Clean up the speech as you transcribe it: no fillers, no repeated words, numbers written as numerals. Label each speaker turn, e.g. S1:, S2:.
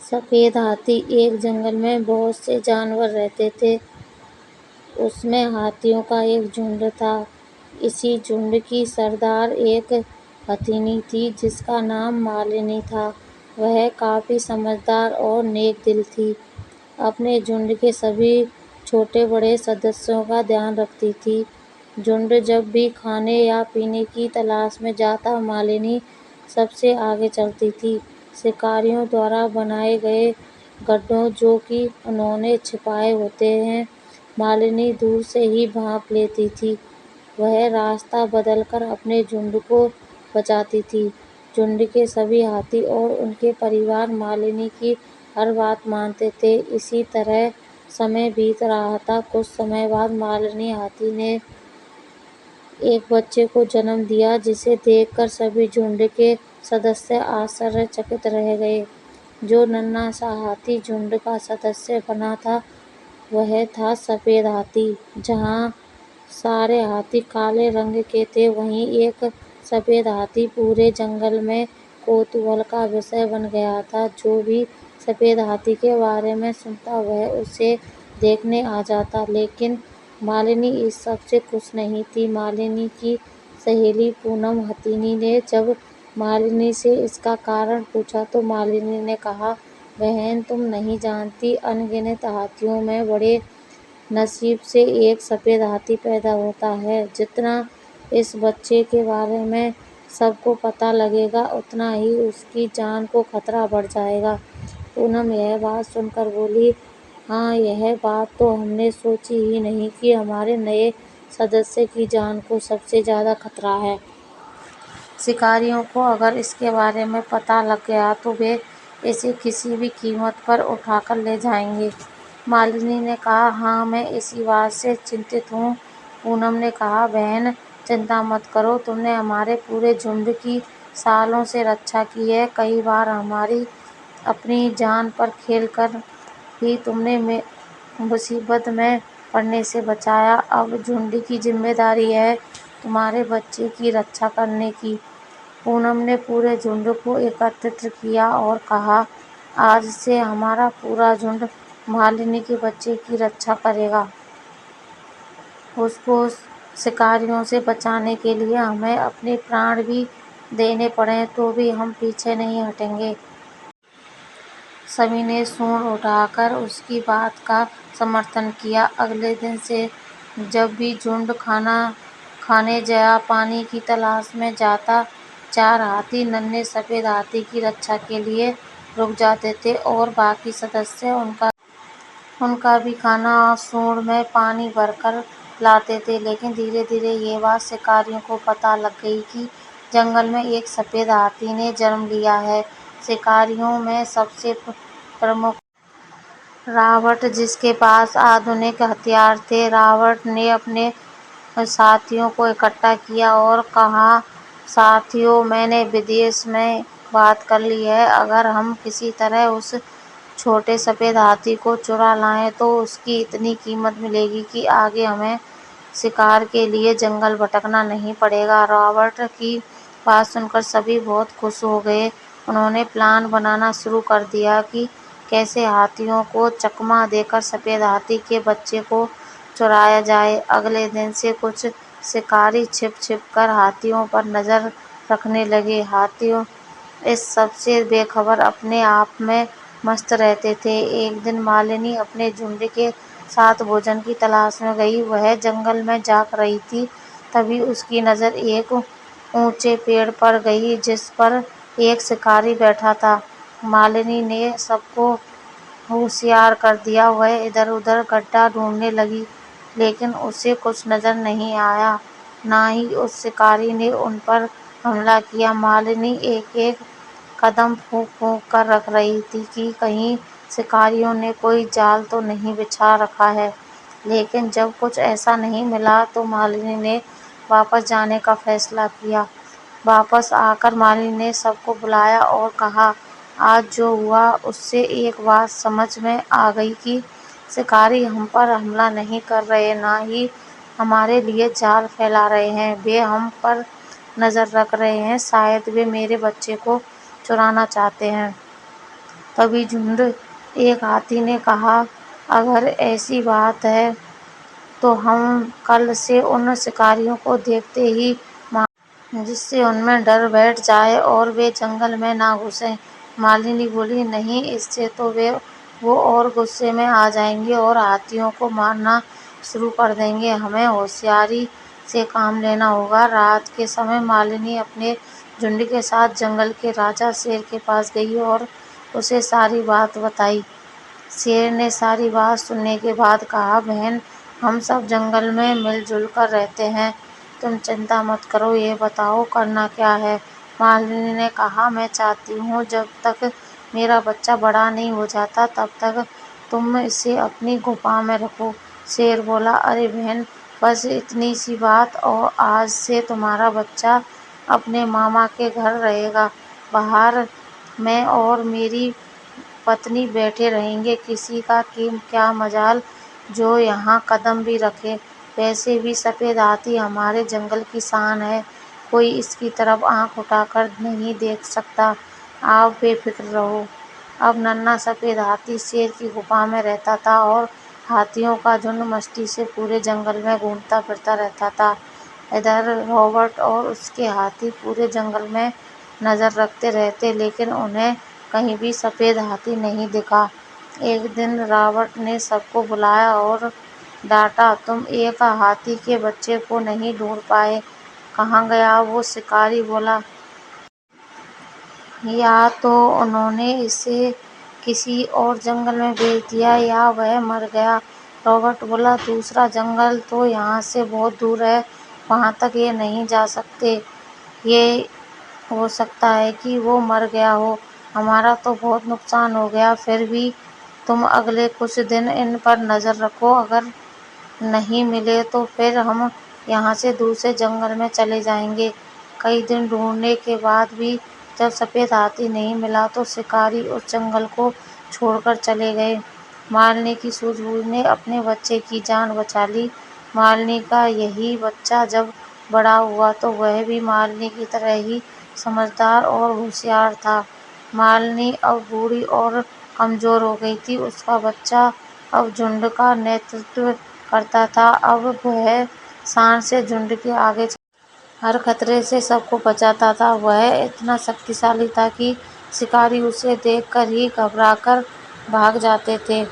S1: सफ़ेद हाथी। एक जंगल में बहुत से जानवर रहते थे। उसमें हाथियों का एक झुंड था। इसी झुंड की सरदार एक हथिनी थी जिसका नाम मालिनी था। वह काफ़ी समझदार और नेक दिल थी। अपने झुंड के सभी छोटे बड़े सदस्यों का ध्यान रखती थी। झुंड जब भी खाने या पीने की तलाश में जाता, मालिनी सबसे आगे चलती थी। शिकारियों द्वारा बनाए गए गड्ढों जो कि उन्होंने छिपाए होते हैं, मालिनी दूर से ही भांप लेती थी। वह रास्ता बदलकर अपने झुंड को बचाती थी। झुंड के सभी हाथी और उनके परिवार मालिनी की हर बात मानते थे। इसी तरह समय बीत रहा था। कुछ समय बाद मालिनी हाथी ने एक बच्चे को जन्म दिया जिसे देखकर सभी झुंड के सदस्य आश्चर्यचकित रह गए। जो नन्हा सा हाथी झुंड का सदस्य बना था वह था सफ़ेद हाथी। जहाँ सारे हाथी काले रंग के थे, वहीं एक सफ़ेद हाथी पूरे जंगल में कौतूहल का विषय बन गया था। जो भी सफ़ेद हाथी के बारे में सुनता वह उसे देखने आ जाता। लेकिन मालिनी इस सब से खुश नहीं थी। मालिनी की सहेली पूनम हथिनी ने जब मालिनी से इसका कारण पूछा तो मालिनी ने कहा, बहन तुम नहीं जानती, अनगिनत हाथियों में बड़े नसीब से एक सफ़ेद हाथी पैदा होता है। जितना इस बच्चे के बारे में सबको पता लगेगा उतना ही उसकी जान को खतरा बढ़ जाएगा। पूनम यह बात सुनकर बोली, हाँ यह बात तो हमने सोची ही नहीं कि हमारे नए सदस्य की जान को सबसे ज़्यादा खतरा है। शिकारियों को अगर इसके बारे में पता लग गया तो वे इसे किसी भी कीमत पर उठाकर ले जाएंगे। मालिनी ने कहा, हाँ मैं इसी बात से चिंतित हूँ। पूनम ने कहा, बहन चिंता मत करो, तुमने हमारे पूरे झुंड की सालों से रक्षा की है। कई बार हमारी अपनी जान पर खेलकर भी तुमने मुसीबत में पड़ने से बचाया। अब झुंड की जिम्मेदारी है तुम्हारे बच्चे की रक्षा करने की। पूनम ने पूरे झुंड को एकत्रित किया और कहा, आज से हमारा पूरा झुंड मालिनी के बच्चे की रक्षा करेगा। उसको शिकारियों से बचाने के लिए हमें अपने प्राण भी देने पड़े तो भी हम पीछे नहीं हटेंगे। सभी ने सूंड उठाकर उसकी बात का समर्थन किया। अगले दिन से जब भी झुंड खाना खाने या पानी की तलाश में जाता, चार हाथी नन्हे सफ़ेद हाथी की रक्षा के लिए रुक जाते थे और बाकी सदस्य उनका भी खाना और सूंड में पानी भरकर लाते थे। लेकिन धीरे धीरे ये बात शिकारियों को पता लग गई कि जंगल में एक सफ़ेद हाथी ने जन्म लिया है। शिकारियों में सबसे प्रमुख रावट, जिसके पास आधुनिक हथियार थे। रावट ने अपने साथियों को इकट्ठा किया और कहा, साथियों मैंने विदेश में बात कर ली है। अगर हम किसी तरह उस छोटे सफ़ेद हाथी को चुरा लाएं तो उसकी इतनी कीमत मिलेगी कि आगे हमें शिकार के लिए जंगल भटकना नहीं पड़ेगा। रावट की बात सुनकर सभी बहुत खुश हो गए। उन्होंने प्लान बनाना शुरू कर दिया कि कैसे हाथियों को चकमा देकर सफ़ेद हाथी के बच्चे को चुराया जाए। अगले दिन से कुछ शिकारी छिप छिप कर हाथियों पर नज़र रखने लगे। हाथियों इस सब से बेखबर अपने आप में मस्त रहते थे। एक दिन मालिनी अपने झुंड के साथ भोजन की तलाश में गई। वह जंगल में झाँक रही थी। तभी उसकी नज़र एक ऊंचे पेड़ पर गई जिस पर एक शिकारी बैठा था। मालिनी ने सबको होशियार कर दिया। वह इधर उधर गड्ढा ढूंढने लगी, लेकिन उसे कुछ नजर नहीं आया। ना ही उस शिकारी ने उन पर हमला किया। मालिनी एक एक कदम फूंक फूंक कर रख रही थी कि कहीं शिकारियों ने कोई जाल तो नहीं बिछा रखा है। लेकिन जब कुछ ऐसा नहीं मिला तो मालिनी ने वापस जाने का फैसला किया। वापस आकर मालिनी ने सबको बुलाया और कहा, आज जो हुआ उससे एक बात समझ में आ गई कि शिकारी हम पर हमला नहीं कर रहे, ना ही हमारे लिए जाल फैला रहे हैं। वे हम पर नज़र रख रहे हैं। शायद वे मेरे बच्चे को चुराना चाहते हैं। तभी झुंड एक हाथी ने कहा, अगर ऐसी बात है तो हम कल से उन शिकारियों को देखते ही जिससे उनमें डर बैठ जाए और वे जंगल में ना घुसें। मालिनी बोली, नहीं, इससे तो वो और गुस्से में आ जाएंगे और हाथियों को मारना शुरू कर देंगे। हमें होशियारी से काम लेना होगा। रात के समय मालिनी अपने झुंड के साथ जंगल के राजा शेर के पास गई और उसे सारी बात बताई। शेर ने सारी बात सुनने के बाद कहा, बहन, हम सब जंगल में मिलजुल कर रहते हैं, तुम चिंता मत करो। ये बताओ करना क्या है। मालिनी ने कहा, मैं चाहती हूँ जब तक मेरा बच्चा बड़ा नहीं हो जाता तब तक तुम इसे अपनी गुफा में रखो। शेर बोला, अरे बहन, बस इतनी सी बात, और आज से तुम्हारा बच्चा अपने मामा के घर रहेगा। बाहर मैं और मेरी पत्नी बैठे रहेंगे। किसी का क्या मजाल जो यहाँ कदम भी रखे। वैसे भी सफ़ेद हाथी हमारे जंगल की शान है, कोई इसकी तरफ आँख उठाकर नहीं देख सकता। आप बेफिक्र रहो। अब नन्हा सफ़ेद हाथी शेर की गुफा में रहता था और हाथियों का झुंड मस्ती से पूरे जंगल में घूमता फिरता रहता था। इधर रॉबर्ट और उसके हाथी पूरे जंगल में नज़र रखते रहते, लेकिन उन्हें कहीं भी सफ़ेद हाथी नहीं दिखा। एक दिन रॉबर्ट ने सबको बुलाया और डांटा, तुम एक हाथी के बच्चे को नहीं ढूंढ पाए, कहाँ गया वो? शिकारी बोला, या तो उन्होंने इसे किसी और जंगल में भेज दिया या वह मर गया। रॉबर्ट बोला, दूसरा जंगल तो यहाँ से बहुत दूर है, वहाँ तक ये नहीं जा सकते। ये हो सकता है कि वो मर गया हो। हमारा तो बहुत नुकसान हो गया। फिर भी तुम अगले कुछ दिन इन पर नज़र रखो। अगर नहीं मिले तो फिर हम यहाँ से दूसरे जंगल में चले जाएंगे। कई दिन ढूंढने के बाद भी जब सफ़ेद हाथी नहीं मिला तो शिकारी उस जंगल को छोड़कर चले गए। मालिनी की सूझबूझ ने अपने बच्चे की जान बचा ली। मालिनी का यही बच्चा जब बड़ा हुआ तो वह भी मालिनी की तरह ही समझदार और होशियार था। मालिनी अब बूढ़ी और कमज़ोर हो गई थी। उसका बच्चा अब झुंड का नेतृत्व करता था। अब वह शान से झुंड के आगे हर खतरे से सबको बचाता था। वह इतना शक्तिशाली था कि शिकारी उसे देखकर ही घबराकर भाग जाते थे।